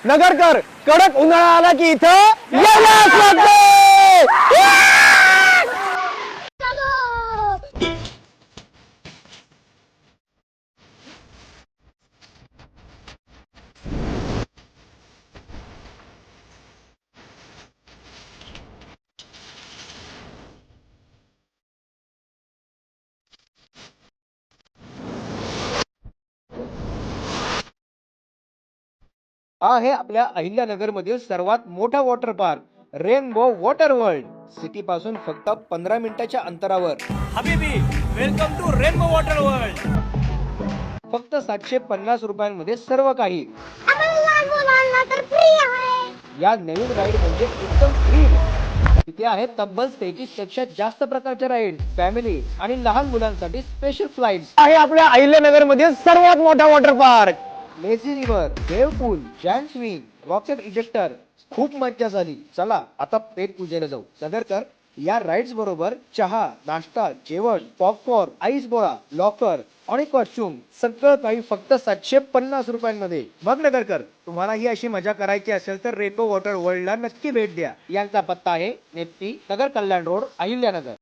नगरकर, कडक उन्हाळा आला की इथं यायलाच लागतंय. हा आहे आपल्या अहिल्यानगर मधील सर्वात मोठा water park rainbow water world. City पासून फक्त 15 मिनिटाच्या अंतरावर. हबीबी, welcome to rainbow water world. फक्त 750 रुपयांमध्ये सर्व काही. या नवीन राईड म्हणजे एकदम थ्रिल. तिथे आहेत तब्बल 33 पेक्षा जास्त प्रकारच्या राईड, फॅमिली आणि लहान मुलांसाठी स्पेशल फ्लाइट. आहे आपल्या अहिल्यानगर मधील सर्वात मोठा water park. Lazy river, wave pool, जॅन स्विंग, रॉकेट इजेक्टर. खूप मज्जा झाली. चला आता पेट पूजेला जाऊ. नगरकर, या राईड्स बरोबर चहा, नाश्ता, जेवण, पॉपकॉर्न, आईस गोळा, लॉकर आणि कॉस्ट्युम सगळं काही फक्त 750 रुपयांमध्ये. मग नगरकर, तुम्हाला ही अशी मजा करायची असेल तर रेनबो वॉटर वर्ल्डला नक्की भेट द्या. यांचा पत्ता आहे नेप्ती नगर, कल्याण रोड, अहिल्यानगर.